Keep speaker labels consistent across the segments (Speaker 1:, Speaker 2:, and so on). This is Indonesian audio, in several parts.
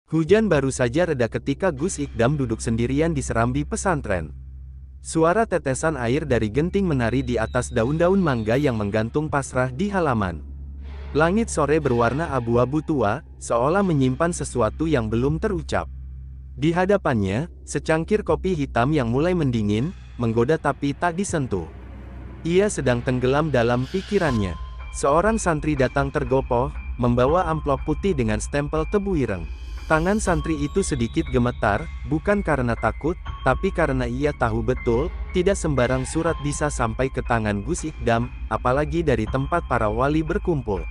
Speaker 1: Hujan baru saja reda ketika Gus Ikdam duduk sendirian di serambi pesantren. Suara tetesan air dari genting menari di atas daun-daun mangga yang menggantung pasrah di halaman. Langit sore berwarna abu-abu tua, seolah menyimpan sesuatu yang belum terucap. Di hadapannya, secangkir kopi hitam yang mulai mendingin, menggoda tapi tak disentuh. Ia sedang tenggelam dalam pikirannya. Seorang santri datang tergopoh, membawa amplop putih dengan stempel Tebu Ireng. Tangan santri itu sedikit gemetar, bukan karena takut, tapi karena ia tahu betul, tidak sembarang surat bisa sampai ke tangan Gus Ikdam, apalagi dari tempat para wali berkumpul.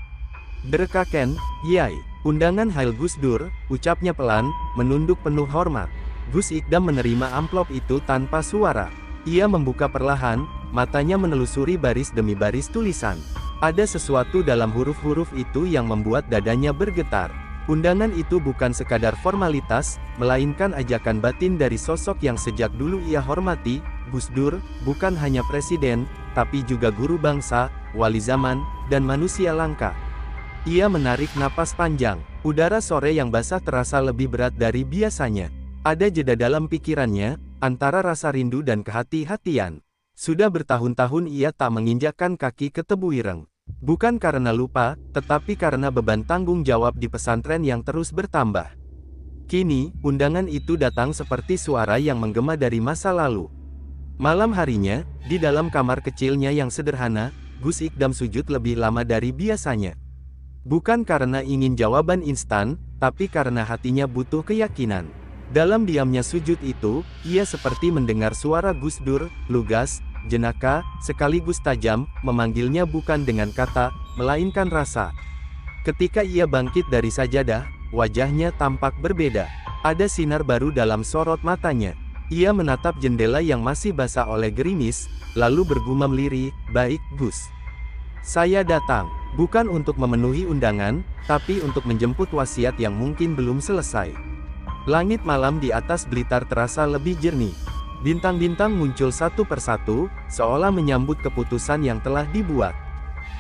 Speaker 1: "Berkaken, Yai, undangan Hail Gus Dur," ucapnya pelan, menunduk penuh hormat. Gus Ikdam menerima amplop itu tanpa suara. Ia membuka perlahan, matanya menelusuri baris demi baris tulisan. Ada sesuatu dalam huruf-huruf itu yang membuat dadanya bergetar. Undangan itu bukan sekadar formalitas, melainkan ajakan batin dari sosok yang sejak dulu ia hormati. Gus Dur, bukan hanya presiden, tapi juga guru bangsa, wali zaman, dan manusia langka. Ia menarik napas panjang. Udara sore yang basah terasa lebih berat dari biasanya. Ada jeda dalam pikirannya, antara rasa rindu dan kehati-hatian. Sudah bertahun-tahun ia tak menginjakkan kaki ke Tebu Ireng. Bukan karena lupa, tetapi karena beban tanggung jawab di pesantren yang terus bertambah. Kini, undangan itu datang seperti suara yang menggema dari masa lalu. Malam harinya, di dalam kamar kecilnya yang sederhana, Gus Ikdam sujud lebih lama dari biasanya. Bukan karena ingin jawaban instan, tapi karena hatinya butuh keyakinan. Dalam diamnya sujud itu, ia seperti mendengar suara Gus Dur, lugas, jenaka, sekaligus tajam, memanggilnya bukan dengan kata, melainkan rasa. Ketika ia bangkit dari sajadah, wajahnya tampak berbeda. Ada sinar baru dalam sorot matanya. Ia menatap jendela yang masih basah oleh gerimis, lalu bergumam lirih, "Baik, Gus. Saya datang, bukan untuk memenuhi undangan, tapi untuk menjemput wasiat yang mungkin belum selesai." Langit malam di atas Blitar terasa lebih jernih. Bintang-bintang muncul satu persatu, seolah menyambut keputusan yang telah dibuat.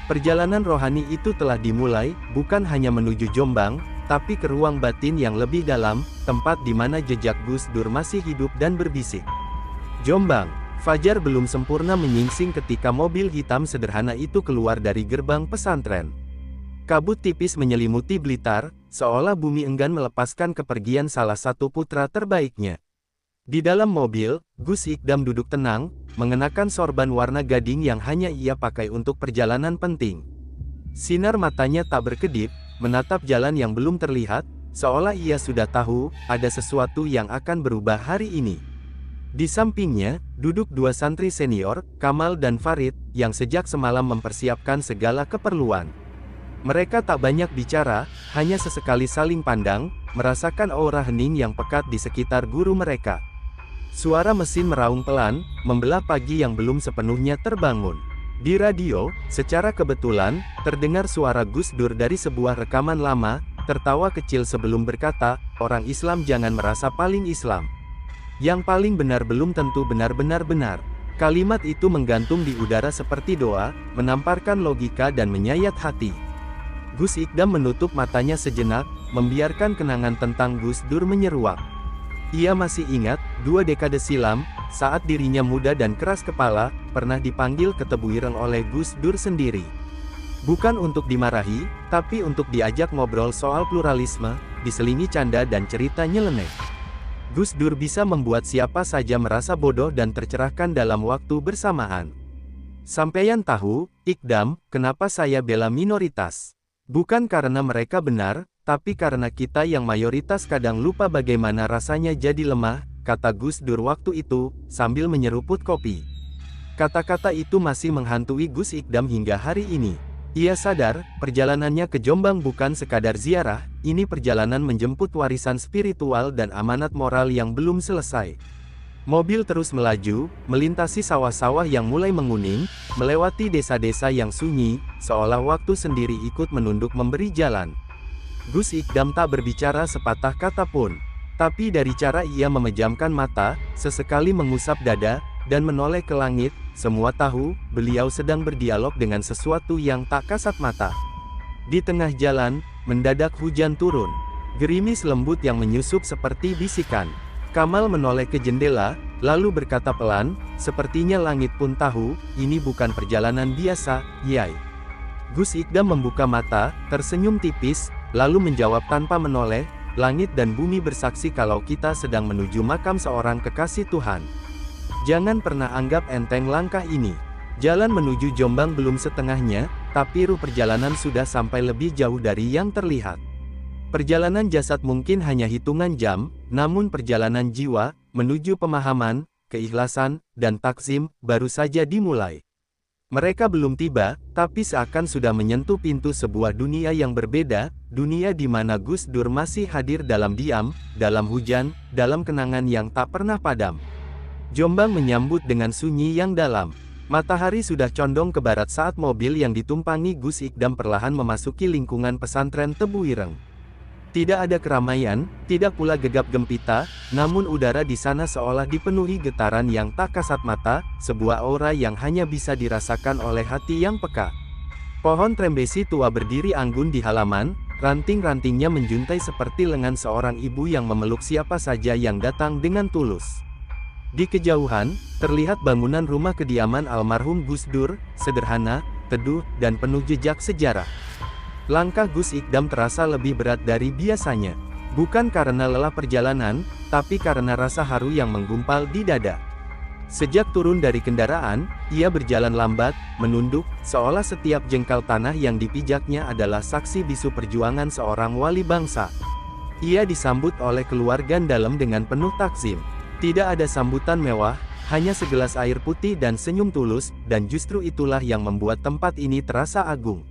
Speaker 1: Perjalanan rohani itu telah dimulai, bukan hanya menuju Jombang, tapi ke ruang batin yang lebih dalam, tempat di mana jejak Gus Dur masih hidup dan berbisik. Jombang. Fajar belum sempurna menyingsing ketika mobil hitam sederhana itu keluar dari gerbang pesantren. Kabut tipis menyelimuti Blitar, seolah bumi enggan melepaskan kepergian salah satu putra terbaiknya. Di dalam mobil, Gus Ikdam duduk tenang, mengenakan sorban warna gading yang hanya ia pakai untuk perjalanan penting. Sinar matanya tak berkedip, menatap jalan yang belum terlihat, seolah ia sudah tahu, ada sesuatu yang akan berubah hari ini. Di sampingnya, duduk dua santri senior, Kamal dan Farid, yang sejak semalam mempersiapkan segala keperluan. Mereka tak banyak bicara, hanya sesekali saling pandang, merasakan aura hening yang pekat di sekitar guru mereka. Suara mesin meraung pelan, membelah pagi yang belum sepenuhnya terbangun. Di radio, secara kebetulan, terdengar suara Gus Dur dari sebuah rekaman lama, tertawa kecil sebelum berkata, "Orang Islam jangan merasa paling Islam. Yang paling benar belum tentu benar-benar benar." Kalimat itu menggantung di udara seperti doa, menamparkan logika dan menyayat hati. Gus Ikdam menutup matanya sejenak, membiarkan kenangan tentang Gus Dur menyeruak. Ia masih ingat, 2 dekade silam, saat dirinya muda dan keras kepala, pernah dipanggil ke Tebu Ireng oleh Gus Dur sendiri. Bukan untuk dimarahi, tapi untuk diajak ngobrol soal pluralisme, diselingi canda dan cerita nyeleneh. Gus Dur bisa membuat siapa saja merasa bodoh dan tercerahkan dalam waktu bersamaan. "Sampeyan tahu, Ikdam, kenapa saya bela minoritas? Bukan karena mereka benar, tapi karena kita yang mayoritas kadang lupa bagaimana rasanya jadi lemah," kata Gus Dur waktu itu, sambil menyeruput kopi. Kata-kata itu masih menghantui Gus Ikdam hingga hari ini. Ia sadar, perjalanannya ke Jombang bukan sekadar ziarah, ini perjalanan menjemput warisan spiritual dan amanat moral yang belum selesai. Mobil terus melaju, melintasi sawah-sawah yang mulai menguning, melewati desa-desa yang sunyi, seolah waktu sendiri ikut menunduk memberi jalan. Gus Ikdam tak berbicara sepatah kata pun. Tapi dari cara ia memejamkan mata, sesekali mengusap dada, dan menoleh ke langit, semua tahu, beliau sedang berdialog dengan sesuatu yang tak kasat mata. Di tengah jalan, mendadak hujan turun. Gerimis lembut yang menyusup seperti bisikan. Kamal menoleh ke jendela, lalu berkata pelan, sepertinya langit pun tahu, ini bukan perjalanan biasa, Yai. Gus Ikdam membuka mata, tersenyum tipis, lalu menjawab tanpa menoleh, langit dan bumi bersaksi kalau kita sedang menuju makam seorang kekasih Tuhan. Jangan pernah anggap enteng langkah ini. Jalan menuju Jombang belum setengahnya, tapi ruh perjalanan sudah sampai lebih jauh dari yang terlihat. Perjalanan jasad mungkin hanya hitungan jam, namun perjalanan jiwa, menuju pemahaman, keikhlasan, dan takzim, baru saja dimulai. Mereka belum tiba, tapi seakan sudah menyentuh pintu sebuah dunia yang berbeda, dunia di mana Gus Dur masih hadir dalam diam, dalam hujan, dalam kenangan yang tak pernah padam. Jombang menyambut dengan sunyi yang dalam. Matahari sudah condong ke barat saat mobil yang ditumpangi Gus Ikdam perlahan memasuki lingkungan pesantren Tebu Ireng. Tidak ada keramaian, tidak pula gegap gempita, namun udara di sana seolah dipenuhi getaran yang tak kasat mata, sebuah aura yang hanya bisa dirasakan oleh hati yang peka. Pohon trembesi tua berdiri anggun di halaman, ranting-rantingnya menjuntai seperti lengan seorang ibu yang memeluk siapa saja yang datang dengan tulus. Di kejauhan, terlihat bangunan rumah kediaman almarhum Gus Dur, sederhana, teduh, dan penuh jejak sejarah. Langkah Gus Ikdam terasa lebih berat dari biasanya. Bukan karena lelah perjalanan, tapi karena rasa haru yang menggumpal di dada. Sejak turun dari kendaraan, ia berjalan lambat, menunduk, seolah setiap jengkal tanah yang dipijaknya adalah saksi bisu perjuangan seorang wali bangsa. Ia disambut oleh keluarga dalam dengan penuh takzim. Tidak ada sambutan mewah, hanya segelas air putih dan senyum tulus, dan justru itulah yang membuat tempat ini terasa agung.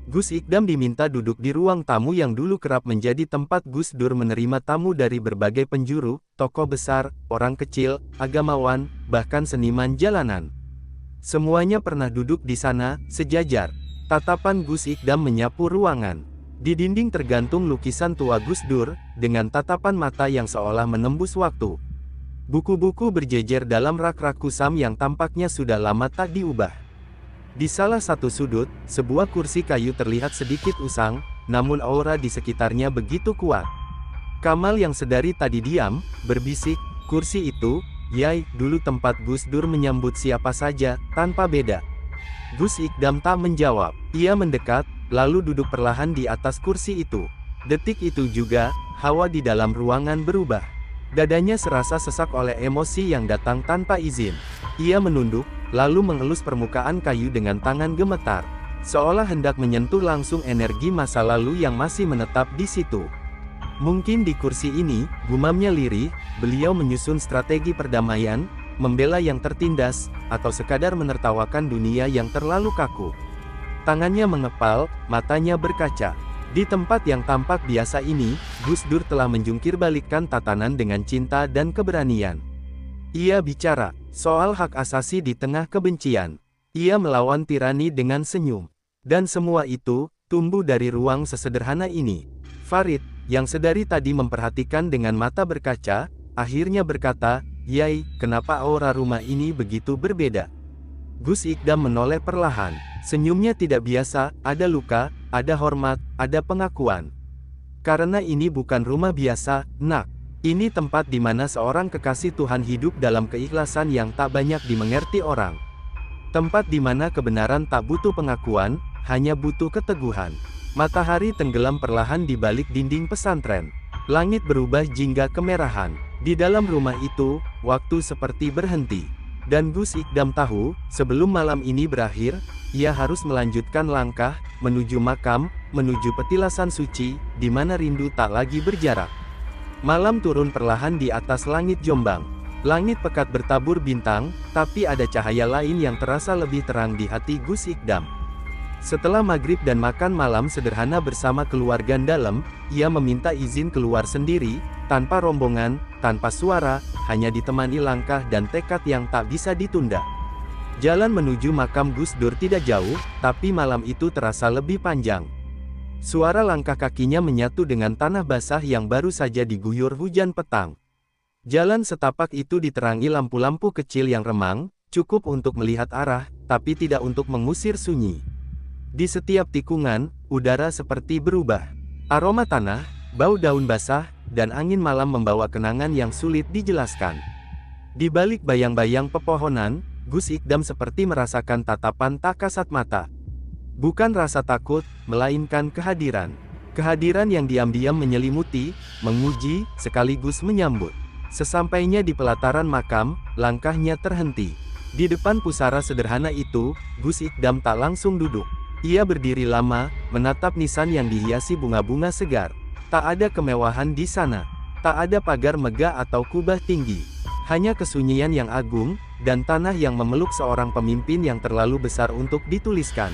Speaker 1: Gus Ikdam diminta duduk di ruang tamu yang dulu kerap menjadi tempat Gus Dur menerima tamu dari berbagai penjuru, tokoh besar, orang kecil, agamawan, bahkan seniman jalanan. Semuanya pernah duduk di sana, sejajar. Tatapan Gus Ikdam menyapu ruangan. Di dinding tergantung lukisan tua Gus Dur, dengan tatapan mata yang seolah menembus waktu. Buku-buku berjejer dalam rak-rak kusam yang tampaknya sudah lama tak diubah. Di salah satu sudut, sebuah kursi kayu terlihat sedikit usang, namun aura di sekitarnya begitu kuat. Kamal yang sedari tadi diam, berbisik, kursi itu, Yai, dulu tempat Gus Dur menyambut siapa saja, tanpa beda. Gus Ikdam tak menjawab. Ia mendekat, lalu duduk perlahan di atas kursi itu. Detik itu juga, hawa di dalam ruangan berubah. Dadanya serasa sesak oleh emosi yang datang tanpa izin. Ia menunduk, lalu mengelus permukaan kayu dengan tangan gemetar, seolah hendak menyentuh langsung energi masa lalu yang masih menetap di situ. Mungkin di kursi ini, gumamnya lirih, beliau menyusun strategi perdamaian, membela yang tertindas, atau sekadar menertawakan dunia yang terlalu kaku. Tangannya mengepal, matanya berkaca. Di tempat yang tampak biasa ini, Gus Dur telah menjungkir balikkan tatanan dengan cinta dan keberanian. Ia bicara soal hak asasi di tengah kebencian. Ia melawan tirani dengan senyum. Dan semua itu, tumbuh dari ruang sesederhana ini. Farid, yang sedari tadi memperhatikan dengan mata berkaca, akhirnya berkata, Yai, kenapa aura rumah ini begitu berbeda? Gus Ikdam menoleh perlahan. Senyumnya tidak biasa, ada luka, ada hormat, ada pengakuan. Karena ini bukan rumah biasa, nak. Ini tempat di mana seorang kekasih Tuhan hidup dalam keikhlasan yang tak banyak dimengerti orang. Tempat di mana kebenaran tak butuh pengakuan, hanya butuh keteguhan. Matahari tenggelam perlahan di balik dinding pesantren. Langit berubah jingga kemerahan. Di dalam rumah itu, waktu seperti berhenti. Dan Gus Ikdam tahu, sebelum malam ini berakhir, ia harus melanjutkan langkah, menuju makam, menuju petilasan suci, di mana rindu tak lagi berjarak. Malam turun perlahan di atas langit Jombang. Langit pekat bertabur bintang, tapi ada cahaya lain yang terasa lebih terang di hati Gus Ikdam. Setelah maghrib dan makan malam sederhana bersama keluarga dalam, ia meminta izin keluar sendiri, tanpa rombongan, tanpa suara, hanya ditemani langkah dan tekad yang tak bisa ditunda. Jalan menuju makam Gus Dur tidak jauh, tapi malam itu terasa lebih panjang. Suara langkah kakinya menyatu dengan tanah basah yang baru saja diguyur hujan petang. Jalan setapak itu diterangi lampu-lampu kecil yang remang, cukup untuk melihat arah, tapi tidak untuk mengusir sunyi. Di setiap tikungan, udara seperti berubah. Aroma tanah, bau daun basah, dan angin malam membawa kenangan yang sulit dijelaskan. Di balik bayang-bayang pepohonan, Gus Ikdam seperti merasakan tatapan tak kasat mata. Bukan rasa takut, melainkan kehadiran. Kehadiran yang diam-diam menyelimuti, menguji, sekaligus menyambut. Sesampainya di pelataran makam, langkahnya terhenti. Di depan pusara sederhana itu, Gus Ikdam tak langsung duduk. Ia berdiri lama, menatap nisan yang dihiasi bunga-bunga segar. Tak ada kemewahan di sana. Tak ada pagar megah atau kubah tinggi. Hanya kesunyian yang agung, dan tanah yang memeluk seorang pemimpin yang terlalu besar untuk dituliskan.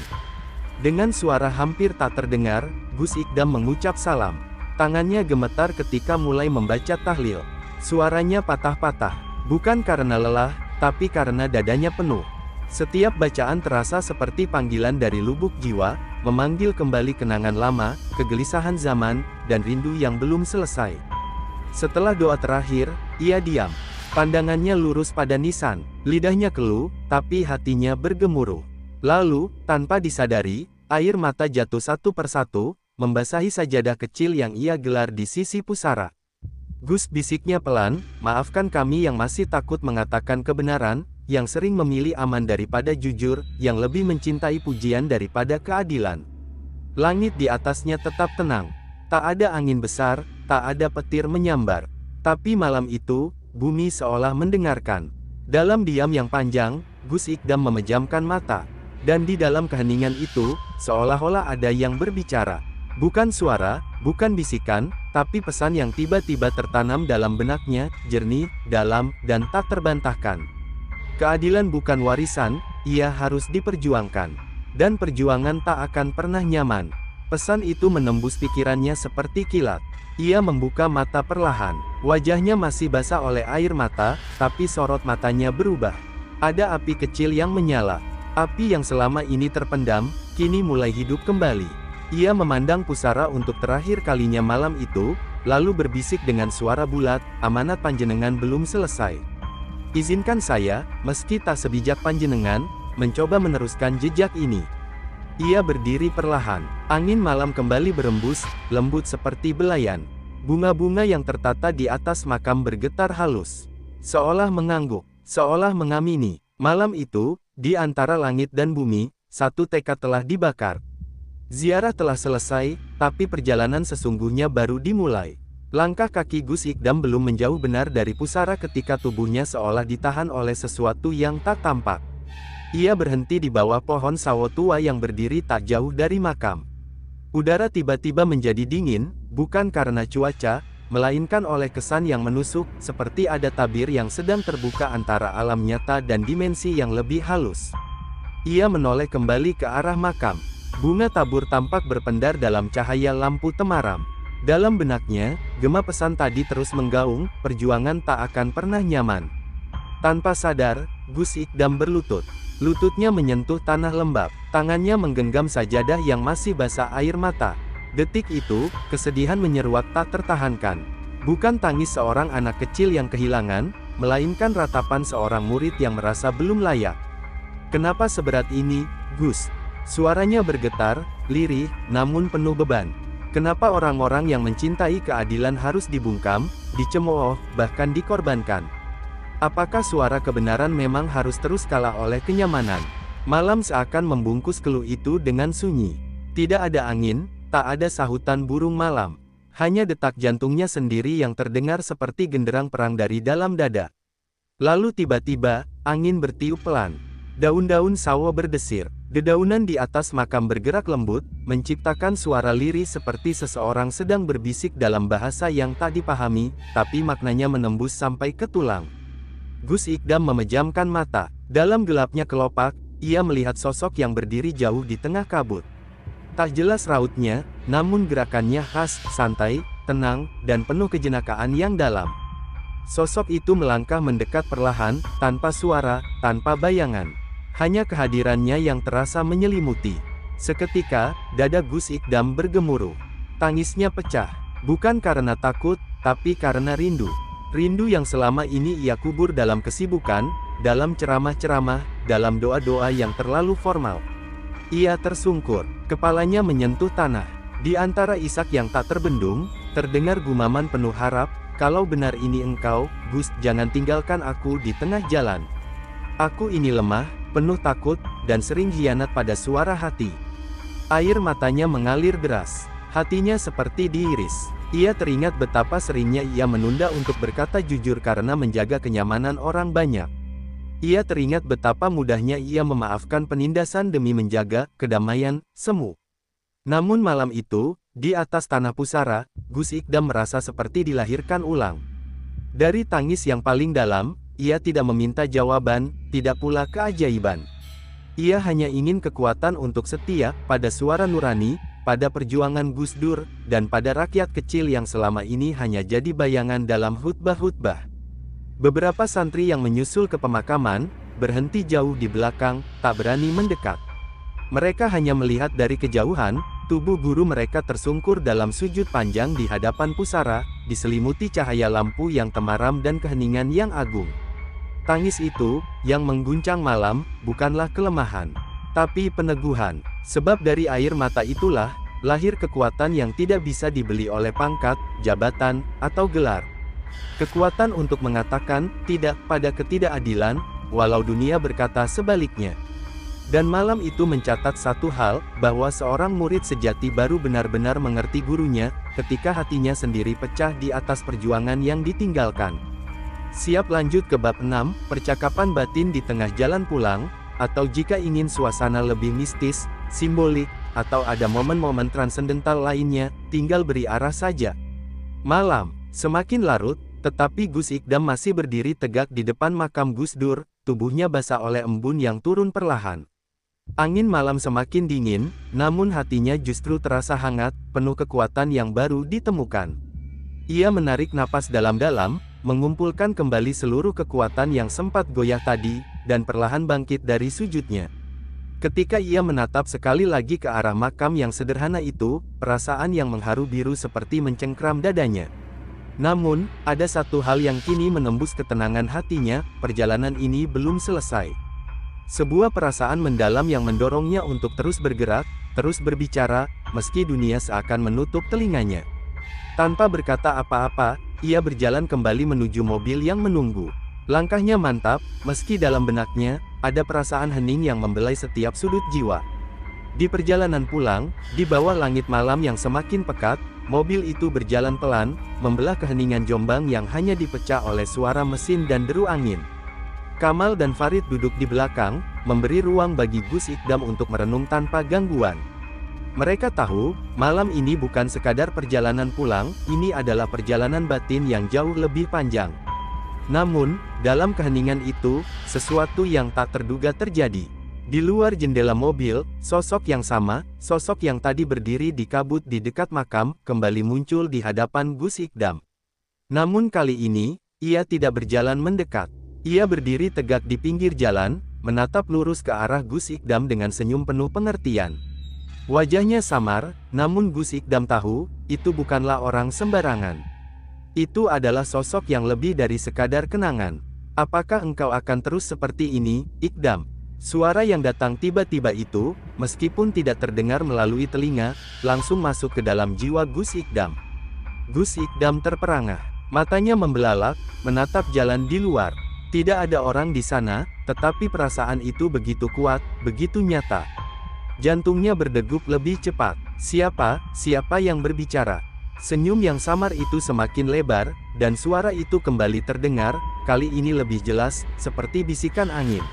Speaker 1: Dengan suara hampir tak terdengar, Gus Ikdam mengucap salam. Tangannya gemetar ketika mulai membaca tahlil. Suaranya patah-patah. Bukan karena lelah, tapi karena dadanya penuh. Setiap bacaan terasa seperti panggilan dari lubuk jiwa, memanggil kembali kenangan lama, kegelisahan zaman, dan rindu yang belum selesai. Setelah doa terakhir, ia diam. Pandangannya lurus pada nisan, lidahnya keluh, tapi hatinya bergemuruh. Lalu, tanpa disadari, air mata jatuh satu persatu, membasahi sajadah kecil yang ia gelar di sisi pusara. Gus, bisiknya pelan, maafkan kami yang masih takut mengatakan kebenaran, yang sering memilih aman daripada jujur, yang lebih mencintai pujian daripada keadilan. Langit di atasnya tetap tenang. Tak ada angin besar, tak ada petir menyambar. Tapi malam itu, bumi seolah mendengarkan. Dalam diam yang panjang, Gus Ikdam memejamkan mata. Dan di dalam keheningan itu, seolah-olah ada yang berbicara. Bukan suara, bukan bisikan, tapi pesan yang tiba-tiba tertanam dalam benaknya, jernih, dalam, dan tak terbantahkan. Keadilan bukan warisan, ia harus diperjuangkan. Dan perjuangan tak akan pernah nyaman. Pesan itu menembus pikirannya seperti kilat. Ia membuka mata perlahan. Wajahnya masih basah oleh air mata, tapi sorot matanya berubah. Ada api kecil yang menyala. Api yang selama ini terpendam, kini mulai hidup kembali. Ia memandang pusara untuk terakhir kalinya malam itu, lalu berbisik dengan suara bulat, amanat panjenengan belum selesai. Izinkan saya, meski tak sebijak panjenengan, mencoba meneruskan jejak ini. Ia berdiri perlahan. Angin malam kembali berembus, lembut seperti belayan. Bunga-bunga yang tertata di atas makam bergetar halus. Seolah mengangguk, seolah mengamini. Malam itu, di antara langit dan bumi, satu tekad telah dibakar. Ziarah telah selesai, tapi perjalanan sesungguhnya baru dimulai. Langkah kaki Gus Ikdam belum menjauh benar dari pusara ketika tubuhnya seolah ditahan oleh sesuatu yang tak tampak. Ia berhenti di bawah pohon sawo tua yang berdiri tak jauh dari makam. Udara tiba-tiba menjadi dingin, bukan karena cuaca, melainkan oleh kesan yang menusuk, seperti ada tabir yang sedang terbuka antara alam nyata dan dimensi yang lebih halus. Ia menoleh kembali ke arah makam. Bunga tabur tampak berpendar dalam cahaya lampu temaram. Dalam benaknya, gema pesan tadi terus menggaung, perjuangan tak akan pernah nyaman. Tanpa sadar, Gus Ikdam berlutut. Lututnya menyentuh tanah lembab. Tangannya menggenggam sajadah yang masih basah air mata. Detik itu, kesedihan menyeruak tak tertahankan. Bukan tangis seorang anak kecil yang kehilangan, melainkan ratapan seorang murid yang merasa belum layak. Kenapa seberat ini, Gus? Suaranya bergetar, lirih, namun penuh beban. Kenapa orang-orang yang mencintai keadilan harus dibungkam, dicemooh, bahkan dikorbankan? Apakah suara kebenaran memang harus terus kalah oleh kenyamanan? Malam seakan membungkus keluh itu dengan sunyi. Tidak ada angin, tak ada sahutan burung malam. Hanya detak jantungnya sendiri yang terdengar seperti genderang perang dari dalam dada. Lalu tiba-tiba, angin bertiup pelan. Daun-daun sawo berdesir. Dedaunan di atas makam bergerak lembut, menciptakan suara lirih seperti seseorang sedang berbisik dalam bahasa yang tak dipahami, tapi maknanya menembus sampai ke tulang. Gus Ikdam memejamkan mata. Dalam gelapnya kelopak, ia melihat sosok yang berdiri jauh di tengah kabut. Tak jelas rautnya, namun gerakannya khas, santai, tenang, dan penuh kejenakaan yang dalam. Sosok itu melangkah mendekat perlahan, tanpa suara, tanpa bayangan. Hanya kehadirannya yang terasa menyelimuti. Seketika, dada Gus Ikdam bergemuruh. Tangisnya pecah. Bukan karena takut, tapi karena rindu. Rindu yang selama ini ia kubur dalam kesibukan, dalam ceramah-ceramah, dalam doa-doa yang terlalu formal. Ia tersungkur. Kepalanya menyentuh tanah. Di antara isak yang tak terbendung, Terdengar gumaman penuh harap, "Kalau benar ini engkau, Gus, jangan tinggalkan aku di tengah jalan. Aku ini lemah, penuh takut, dan sering hianat pada suara hati." Air matanya mengalir deras. Hatinya seperti diiris. Ia teringat betapa seringnya ia menunda untuk berkata jujur karena menjaga kenyamanan orang banyak. Ia teringat betapa mudahnya ia memaafkan penindasan demi menjaga kedamaian semu. Namun malam itu, di atas tanah pusara, Gus Ikdam merasa seperti dilahirkan ulang. Dari tangis yang paling dalam, ia tidak meminta jawaban, tidak pula keajaiban. Ia hanya ingin kekuatan untuk setia pada suara nurani, pada perjuangan Gus Dur, dan pada rakyat kecil yang selama ini hanya jadi bayangan dalam khutbah-khutbah. Beberapa santri yang menyusul ke pemakaman, berhenti jauh di belakang, tak berani mendekat. Mereka hanya melihat dari kejauhan, tubuh guru mereka tersungkur dalam sujud panjang di hadapan pusara, diselimuti cahaya lampu yang temaram dan keheningan yang agung. Tangis itu, yang mengguncang malam, bukanlah kelemahan, tapi peneguhan. Sebab dari air mata itulah, lahir kekuatan yang tidak bisa dibeli oleh pangkat, jabatan, atau gelar. Kekuatan untuk mengatakan tidak pada ketidakadilan, walau dunia berkata sebaliknya. Dan malam itu mencatat satu hal, bahwa seorang murid sejati baru benar-benar mengerti gurunya, ketika hatinya sendiri pecah di atas perjuangan yang ditinggalkan. Siap lanjut ke bab 6, percakapan batin di tengah jalan pulang, atau jika ingin suasana lebih mistis, simbolik, atau ada momen-momen transendental lainnya, tinggal beri arah saja. Malam semakin larut, tetapi Gus Ikdam masih berdiri tegak di depan makam Gus Dur, tubuhnya basah oleh embun yang turun perlahan. Angin malam semakin dingin, namun hatinya justru terasa hangat, penuh kekuatan yang baru ditemukan. Ia menarik napas dalam-dalam, mengumpulkan kembali seluruh kekuatan yang sempat goyah tadi, dan perlahan bangkit dari sujudnya. Ketika ia menatap sekali lagi ke arah makam yang sederhana itu, perasaan yang mengharu biru seperti mencengkram dadanya. Namun, ada satu hal yang kini menembus ketenangan hatinya, perjalanan ini belum selesai. Sebuah perasaan mendalam yang mendorongnya untuk terus bergerak, terus berbicara, meski dunia seakan menutup telinganya. Tanpa berkata apa-apa, ia berjalan kembali menuju mobil yang menunggu. Langkahnya mantap, meski dalam benaknya, ada perasaan hening yang membelai setiap sudut jiwa. Di perjalanan pulang, di bawah langit malam yang semakin pekat, mobil itu berjalan pelan, membelah keheningan Jombang yang hanya dipecah oleh suara mesin dan deru angin. Kamal dan Farid duduk di belakang, memberi ruang bagi Gus Ikdam untuk merenung tanpa gangguan. Mereka tahu, malam ini bukan sekadar perjalanan pulang, ini adalah perjalanan batin yang jauh lebih panjang. Namun, dalam keheningan itu, sesuatu yang tak terduga terjadi. Di luar jendela mobil, sosok yang sama, sosok yang tadi berdiri di kabut di dekat makam, kembali muncul di hadapan Gus Ikdam. Namun kali ini, ia tidak berjalan mendekat. Ia berdiri tegak di pinggir jalan, menatap lurus ke arah Gus Ikdam dengan senyum penuh pengertian. Wajahnya samar, namun Gus Ikdam tahu, itu bukanlah orang sembarangan. Itu adalah sosok yang lebih dari sekadar kenangan. "Apakah engkau akan terus seperti ini, Ikdam?" Suara yang datang tiba-tiba itu, meskipun tidak terdengar melalui telinga, langsung masuk ke dalam jiwa Gus Ikdam. Gus Ikdam terperangah. Matanya membelalak, menatap jalan di luar. Tidak ada orang di sana, tetapi perasaan itu begitu kuat, begitu nyata. Jantungnya berdegup lebih cepat. Siapa yang berbicara? Senyum yang samar itu semakin lebar, dan suara itu kembali terdengar, kali ini lebih jelas, seperti bisikan angin.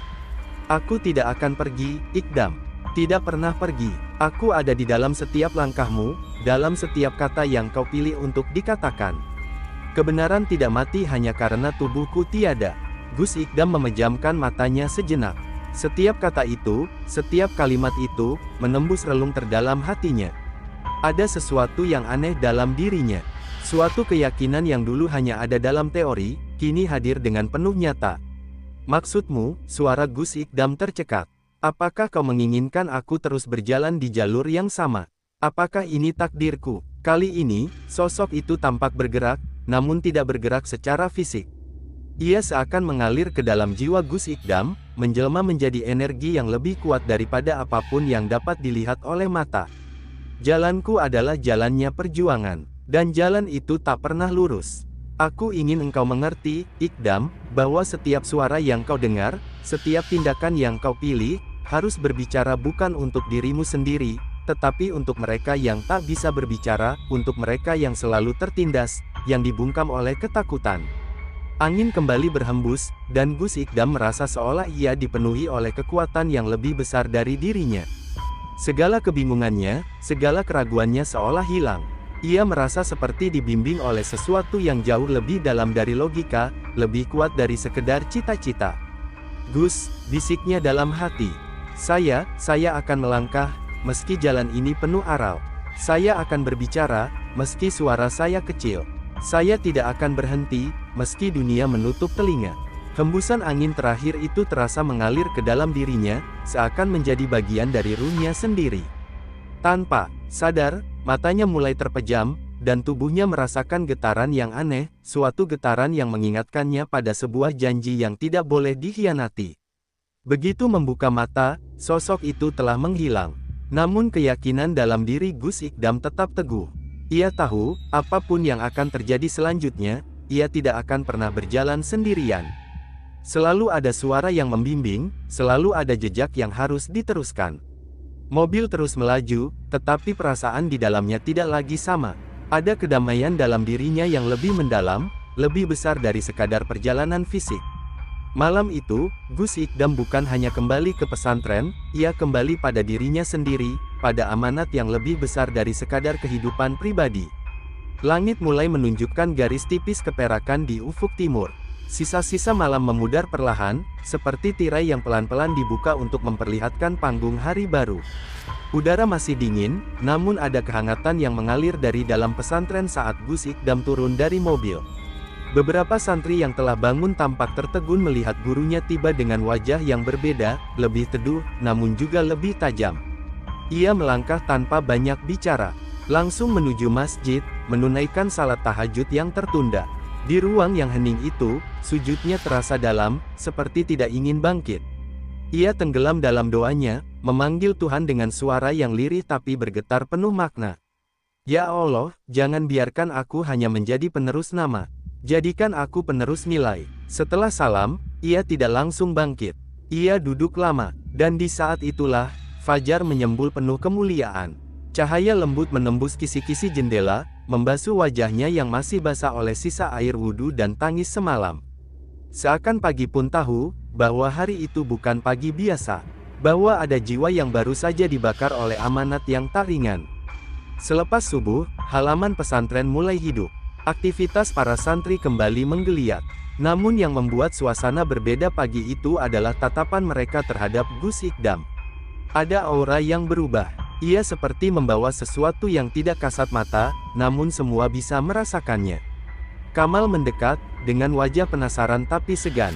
Speaker 1: "Aku tidak akan pergi, Ikdam. Tidak pernah pergi. Aku ada di dalam setiap langkahmu, dalam setiap kata yang kau pilih untuk dikatakan. Kebenaran tidak mati hanya karena tubuhku tiada." Gus Ikdam memejamkan matanya sejenak. Setiap kata itu, setiap kalimat itu, menembus relung terdalam hatinya. Ada sesuatu yang aneh dalam dirinya. Suatu keyakinan yang dulu hanya ada dalam teori, kini hadir dengan penuh nyata. "Maksudmu?" Suara Gus Ikdam tercekat. "Apakah kau menginginkan aku terus berjalan di jalur yang sama? Apakah ini takdirku?" Kali ini, sosok itu tampak bergerak, namun tidak bergerak secara fisik. Ia seakan mengalir ke dalam jiwa Gus Ikdam, menjelma menjadi energi yang lebih kuat daripada apapun yang dapat dilihat oleh mata. "Jalanku adalah jalannya perjuangan. Dan jalan itu tak pernah lurus. Aku ingin engkau mengerti, Ikdam, bahwa setiap suara yang kau dengar, setiap tindakan yang kau pilih, harus berbicara bukan untuk dirimu sendiri, tetapi untuk mereka yang tak bisa berbicara, untuk mereka yang selalu tertindas, yang dibungkam oleh ketakutan. Angin kembali berhembus, dan Gus Ikdam merasa seolah ia dipenuhi oleh kekuatan yang lebih besar dari dirinya. Segala kebingungannya, segala keraguannya seolah hilang. Ia merasa seperti dibimbing oleh sesuatu yang jauh lebih dalam dari logika, lebih kuat dari sekedar cita-cita. "Gus," bisiknya dalam hati. Saya akan melangkah, meski jalan ini penuh aral. Saya akan berbicara, meski suara saya kecil. Saya tidak akan berhenti, meski dunia menutup telinga." Hembusan angin terakhir itu terasa mengalir ke dalam dirinya, seakan menjadi bagian dari ruhnya sendiri. Tanpa sadar, matanya mulai terpejam, dan tubuhnya merasakan getaran yang aneh, suatu getaran yang mengingatkannya pada sebuah janji yang tidak boleh dikhianati. Begitu membuka mata, sosok itu telah menghilang. Namun keyakinan dalam diri Gus Ikdam tetap teguh. Ia tahu, apapun yang akan terjadi selanjutnya, ia tidak akan pernah berjalan sendirian. Selalu ada suara yang membimbing, selalu ada jejak yang harus diteruskan. Mobil terus melaju, tetapi perasaan di dalamnya tidak lagi sama. Ada kedamaian dalam dirinya yang lebih mendalam, lebih besar dari sekadar perjalanan fisik. Malam itu, Gus Ikdam bukan hanya kembali ke pesantren, ia kembali pada dirinya sendiri, pada amanat yang lebih besar dari sekadar kehidupan pribadi. Langit mulai menunjukkan garis tipis keperakan di ufuk timur. Sisa-sisa malam memudar perlahan, seperti tirai yang pelan-pelan dibuka untuk memperlihatkan panggung hari baru. Udara masih dingin, namun ada kehangatan yang mengalir dari dalam pesantren saat Gus Ikdam turun dari mobil. Beberapa santri yang telah bangun tampak tertegun melihat gurunya tiba dengan wajah yang berbeda, lebih teduh, namun juga lebih tajam. Ia melangkah tanpa banyak bicara, langsung menuju masjid, menunaikan salat tahajud yang tertunda. Di ruang yang hening itu, sujudnya terasa dalam, seperti tidak ingin bangkit. Ia tenggelam dalam doanya, memanggil Tuhan dengan suara yang lirih tapi bergetar penuh makna. "Ya Allah, jangan biarkan aku hanya menjadi penerus nama. Jadikan aku penerus nilai." Setelah salam, ia tidak langsung bangkit. Ia duduk lama, dan di saat itulah, fajar menyembul penuh kemuliaan. Cahaya lembut menembus kisi-kisi jendela, membasuh wajahnya yang masih basah oleh sisa air wudhu dan tangis semalam. Seakan pagi pun tahu, bahwa hari itu bukan pagi biasa, bahwa ada jiwa yang baru saja dibakar oleh amanat yang tak ringan. Selepas subuh, halaman pesantren mulai hidup. Aktivitas para santri kembali menggeliat. Namun yang membuat suasana berbeda pagi itu adalah tatapan mereka terhadap Gus Ikdam. Ada aura yang berubah. Ia seperti membawa sesuatu yang tidak kasat mata, namun semua bisa merasakannya. Kamal mendekat, dengan wajah penasaran tapi segan.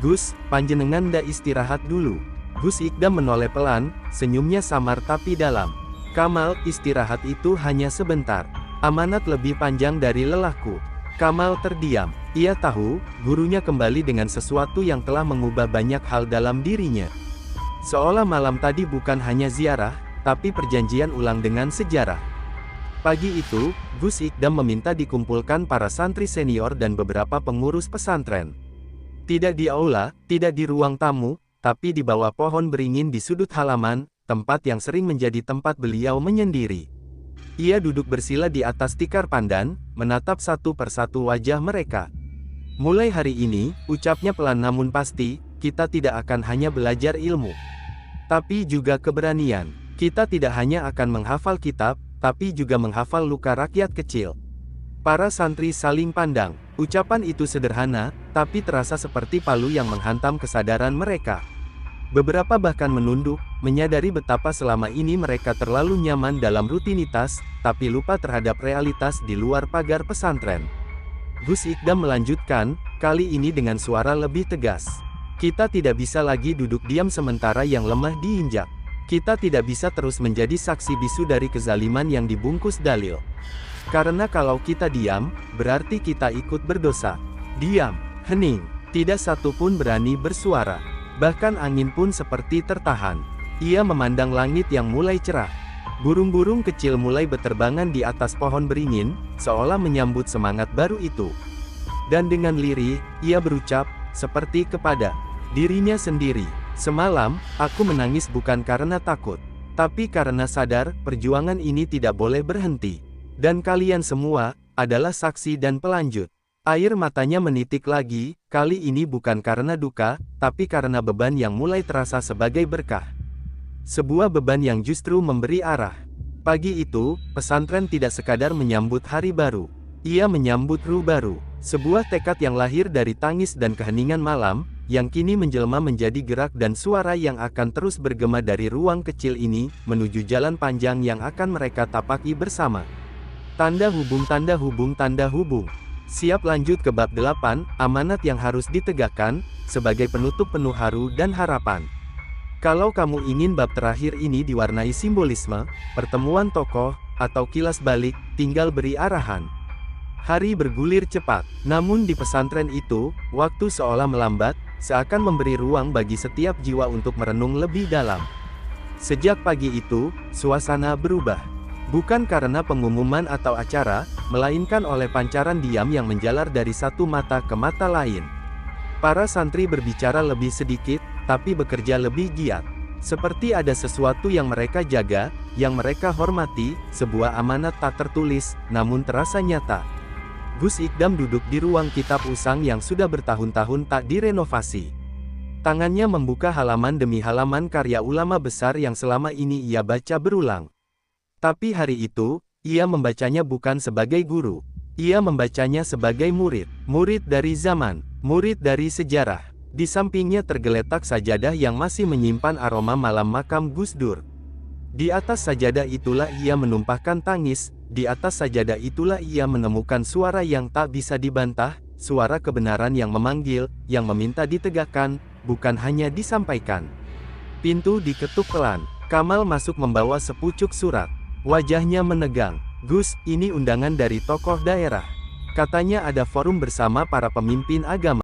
Speaker 1: "Gus, panjenengan ndak istirahat dulu?" Gus Ikdam menoleh pelan, senyumnya samar tapi dalam. "Kamal, istirahat itu hanya sebentar. Amanat lebih panjang dari lelahku." Kamal terdiam. Ia tahu, gurunya kembali dengan sesuatu yang telah mengubah banyak hal dalam dirinya. Seolah malam tadi bukan hanya ziarah, tapi perjanjian ulang dengan sejarah. Pagi itu, Gus Ikdam meminta dikumpulkan para santri senior dan beberapa pengurus pesantren. Tidak di aula, tidak di ruang tamu, tapi di bawah pohon beringin di sudut halaman, tempat yang sering menjadi tempat beliau menyendiri. Ia duduk bersila di atas tikar pandan, menatap satu persatu wajah mereka. "Mulai hari ini," ucapnya pelan namun pasti, "kita tidak akan hanya belajar ilmu, tapi juga keberanian. Kita tidak hanya akan menghafal kitab, tapi juga menghafal luka rakyat kecil." Para santri saling pandang. Ucapan itu sederhana, tapi terasa seperti palu yang menghantam kesadaran mereka. Beberapa bahkan menunduk, menyadari betapa selama ini mereka terlalu nyaman dalam rutinitas, tapi lupa terhadap realitas di luar pagar pesantren. Gus Ikdam melanjutkan, kali ini dengan suara lebih tegas. "Kita tidak bisa lagi duduk diam sementara yang lemah diinjak. Kita tidak bisa terus menjadi saksi bisu dari kezaliman yang dibungkus dalil. Karena kalau kita diam, berarti kita ikut berdosa." Diam, hening, tidak satu pun berani bersuara. Bahkan angin pun seperti tertahan. Ia memandang langit yang mulai cerah. Burung-burung kecil mulai berterbangan di atas pohon beringin, seolah menyambut semangat baru itu. Dan dengan lirih, ia berucap, seperti kepada dirinya sendiri, "Semalam, aku menangis bukan karena takut, tapi karena sadar, perjuangan ini tidak boleh berhenti. Dan kalian semua, adalah saksi dan pelanjut." Air matanya menitik lagi, kali ini bukan karena duka, tapi karena beban yang mulai terasa sebagai berkah. Sebuah beban yang justru memberi arah. Pagi itu, pesantren tidak sekadar menyambut hari baru. Ia menyambut ruh baru. Sebuah tekad yang lahir dari tangis dan keheningan malam, yang kini menjelma menjadi gerak dan suara yang akan terus bergema dari ruang kecil ini, menuju jalan panjang yang akan mereka tapaki bersama. Tanda hubung, tanda hubung, tanda hubung. Siap lanjut ke bab 8, amanat yang harus ditegakkan, sebagai penutup penuh haru dan harapan. Kalau kamu ingin bab terakhir ini diwarnai simbolisme, pertemuan tokoh, atau kilas balik, tinggal beri arahan. Hari bergulir cepat, namun di pesantren itu, waktu seolah melambat, seakan memberi ruang bagi setiap jiwa untuk merenung lebih dalam. Sejak pagi itu, suasana berubah. Bukan karena pengumuman atau acara, melainkan oleh pancaran diam yang menjalar dari satu mata ke mata lain. Para santri berbicara lebih sedikit, tapi bekerja lebih giat. Seperti ada sesuatu yang mereka jaga, yang mereka hormati, sebuah amanat tak tertulis, namun terasa nyata. Gus Ikdam duduk di ruang kitab usang yang sudah bertahun-tahun tak direnovasi. Tangannya membuka halaman demi halaman karya ulama besar yang selama ini ia baca berulang. Tapi hari itu, ia membacanya bukan sebagai guru. Ia membacanya sebagai murid. Murid dari zaman, murid dari sejarah. Di sampingnya tergeletak sajadah yang masih menyimpan aroma malam makam Gus Dur. Di atas sajadah itulah ia menumpahkan tangis, di atas sajadah itulah ia menemukan suara yang tak bisa dibantah, suara kebenaran yang memanggil, yang meminta ditegakkan, bukan hanya disampaikan. Pintu diketuk pelan. Kamal masuk membawa sepucuk surat. Wajahnya menegang. "Gus, ini undangan dari tokoh daerah. Katanya ada forum bersama para pemimpin agama."